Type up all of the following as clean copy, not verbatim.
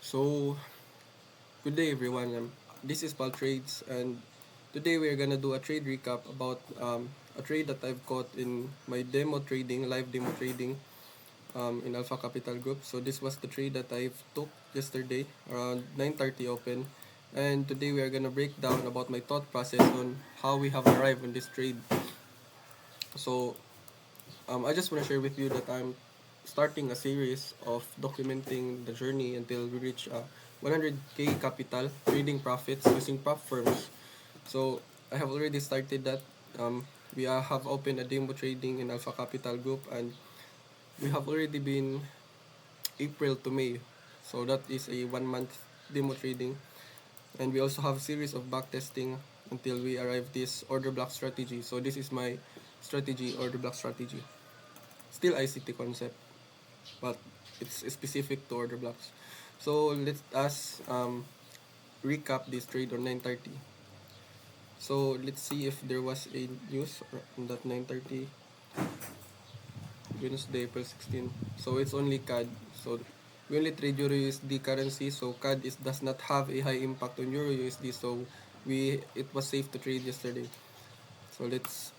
So, good day everyone. This is Pal Trades, and today we are gonna do a trade recap about a trade that I've caught in my live demo trading in Alpha Capital Group. So this was the trade that I've took yesterday around 9:30 open, and today we are gonna break down about my thought process on how we have arrived on this trade. So I just want to share with you that I'm starting a series of documenting the journey until we reach 100k capital trading profits using prop firms. So I have already started that. We have opened a demo trading in Alpha Capital Group, and we have already been April to May. So that is a 1 month demo trading, and we also have a series of backtesting until we arrive this order block strategy. So this is my strategy, order block strategy. Still ICT concept, but it's specific to order blocks. So let us recap this trade on 9:30. So let's see if there was a news on that 9:30 Wednesday, April 16. So it's only CAD. So we only trade Euro USD currency. So CAD does not have a high impact on Euro USD. So it was safe to trade yesterday. So let's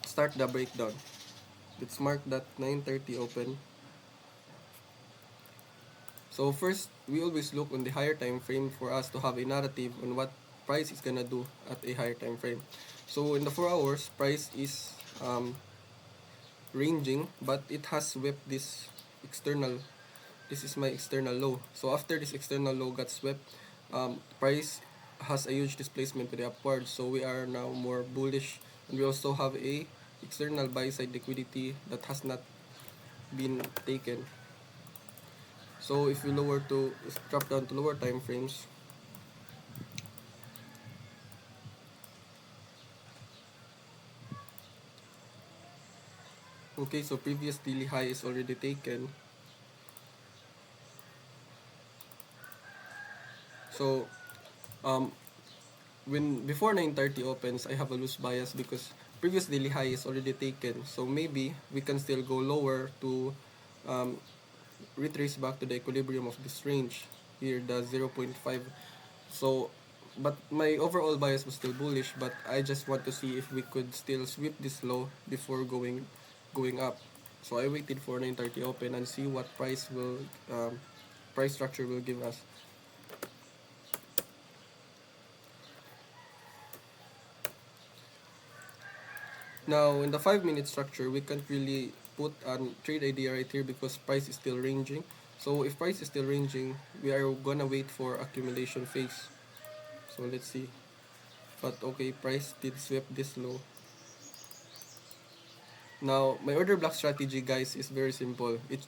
start the breakdown. Let's mark that 9:30 open. So first, we always look on the higher time frame for us to have a narrative on what price is gonna do at a higher time frame. So in the 4 hours, price is ranging, but it has swept this external. This is my external low. So after this external low got swept, price has a huge displacement to the upward. So we are now more bullish, and we also have a external buy side liquidity that has not been taken. So if we drop down to lower time frames, okay, so previous daily high is already taken. So um, when before 9:30 opens, I have a loose bias because previous daily high is already taken. So maybe we can still go lower to um, retrace back to the equilibrium of this range here, the 0.5. So, but my overall bias was still bullish. But I just want to see if we could still sweep this low before going up. So I waited for 9:30 open and see what price structure will give us. Now in the 5 minute structure, we can't really put a trade idea right here because price is still ranging. So if price is still ranging, we are gonna wait for accumulation phase. So let's see. But okay, price did sweep this low. Now my order block strategy, guys, is very simple. It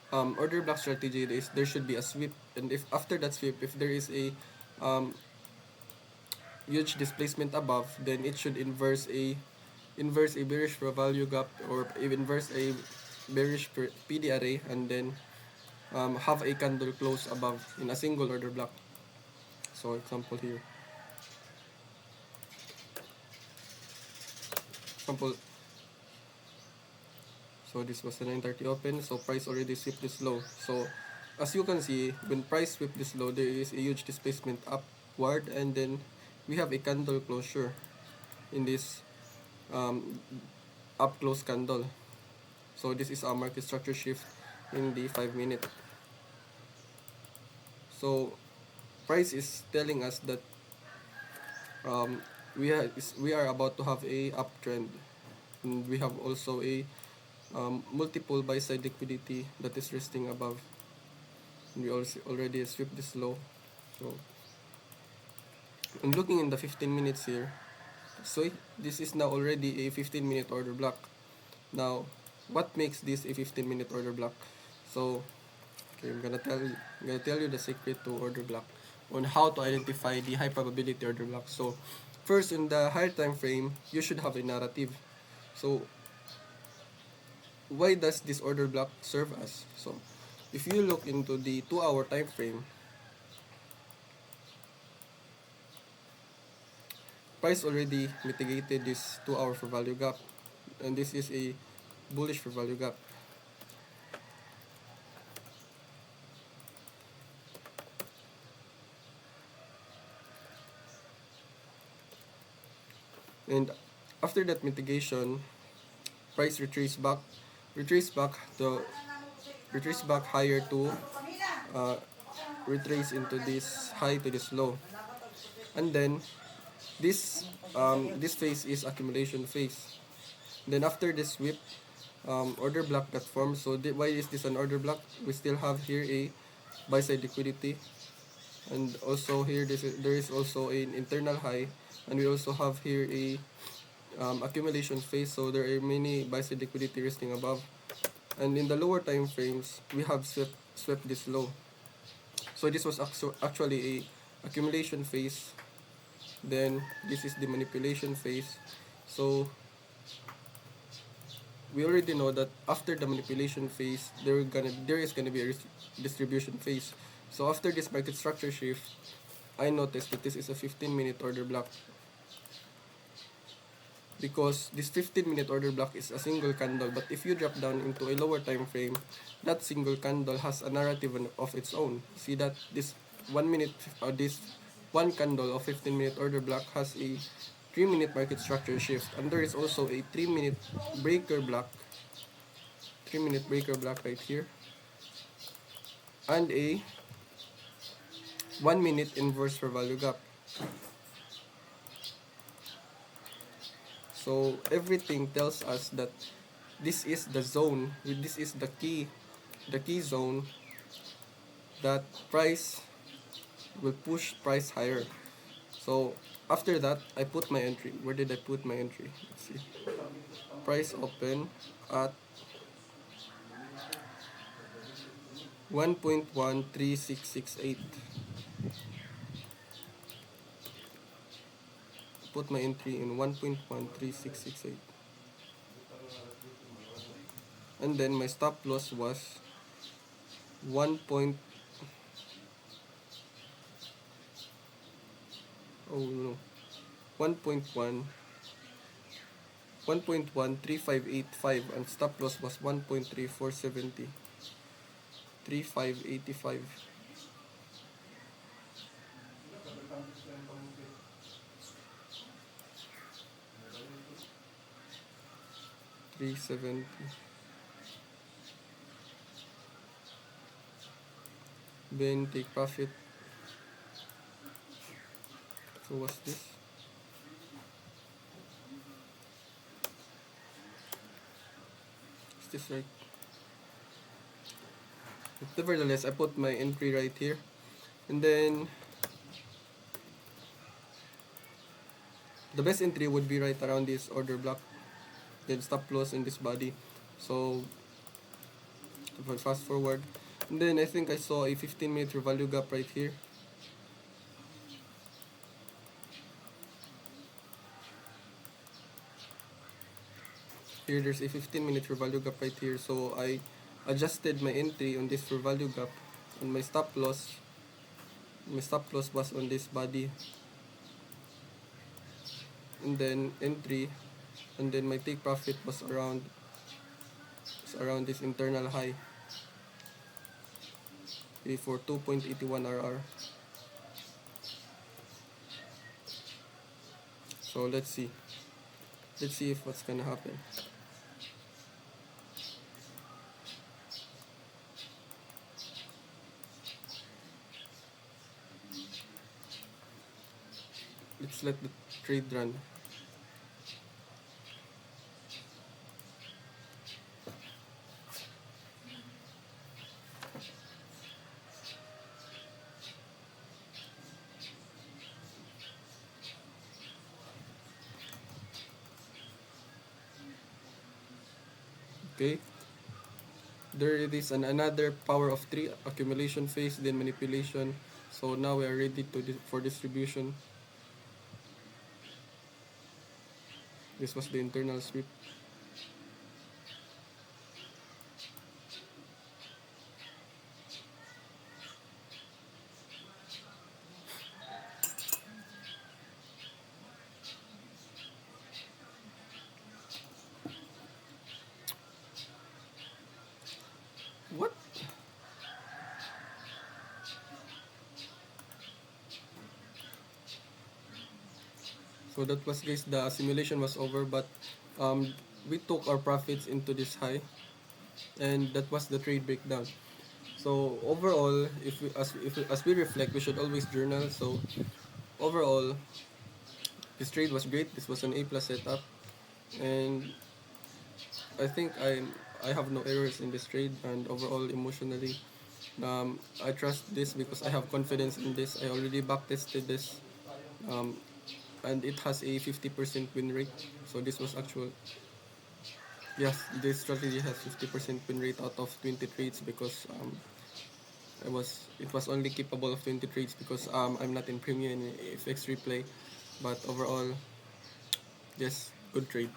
order block strategy is there should be a sweep, and if after that sweep, if there is a um, huge displacement above, then it should inverse a bearish for value gap, or inverse a bearish PD array, and then have a candle close above in a single order block. So example here, example. So this was the 9:30 open. So price already swept this low. So as you can see, when price swept this low, there is a huge displacement upward, and then we have a candle closure in this um, up close candle. So this is our market structure shift in the 5 minute. So price is telling us that um, we are about to have a uptrend, and we have also a multiple buy side liquidity that is resting above. And we also already swept this low. So I'm looking in the 15 minutes here. So this is now already a 15-minute order block. Now, what makes this a 15-minute order block? So, okay, I'm gonna tell you the secret to order block on how to identify the high probability order block. So, first, in the higher time frame, you should have a narrative. So, why does this order block serve us? So, if you look into the 2 hour time frame, price already mitigated this 2 hour for value gap, and this is a bullish for value gap. And after that mitigation, price retrace back to retrace back higher to uh, retrace into this high to this low. And then this phase is accumulation phase. Then after this sweep, order block that forms. So why is this an order block? We still have here a buy side liquidity, and also here there is also an internal high, and we also have here a accumulation phase. So there are many buy side liquidity resting above, and in the lower time frames we have swept this low. So this was actually a accumulation phase. Then this is the manipulation phase. So we already know that after the manipulation phase, there is gonna be a distribution phase. So after this market structure shift, I noticed that this is a 15-minute order block, because this 15-minute order block is a single candle. But if you drop down into a lower time frame, that single candle has a narrative of its own. See that this 1 minute, this one candle of 15-minute order block has a 3-minute market structure shift, and there is also a 3-minute breaker block, 3-minute breaker block right here, and a 1-minute inverse for value gap. So everything tells us that this is the zone, this is the key zone that price will push price higher. So after that, I put my entry. Where did I put my entry? Let's see. Price open at 1.13668. Put my entry in 1.13668. And then my stop loss was 1. Oh no, 1.1 1.13585, and stop loss was 1.3470, 3585. 370. Then take profit. So what's this? Is this right? But nevertheless, I put my entry right here, and then the best entry would be right around this order block, then stop loss in this body. So if I fast forward, and then I think I saw a 15-minute value gap right here. Here there's a 15-minute value gap right here. So I adjusted my entry on this value gap, and my stop loss was on this body, and then entry, and then my take profit was around this internal high, for 2.81 RR. So let's see if what's gonna happen. Let's let the trade run. Okay, there it is, another power of 3 accumulation phase, then manipulation. So now we are ready for distribution. This was the internal sweep. What? So So that was, guys, the simulation was over, but um, we took our profits into this high, and that was the trade breakdown. So overall, as we reflect, we should always journal. So overall, this trade was great. This was an A plus setup, and I think I have no errors in this trade. And overall, emotionally, I trust this because I have confidence in this. I already back tested this, um, and it has a 50% win rate. So this was actual. Yes, this strategy has 50% win rate out of 20 trades because it was only capable of 20 trades because I'm not in premium in FX replay, but overall, yes, good trade.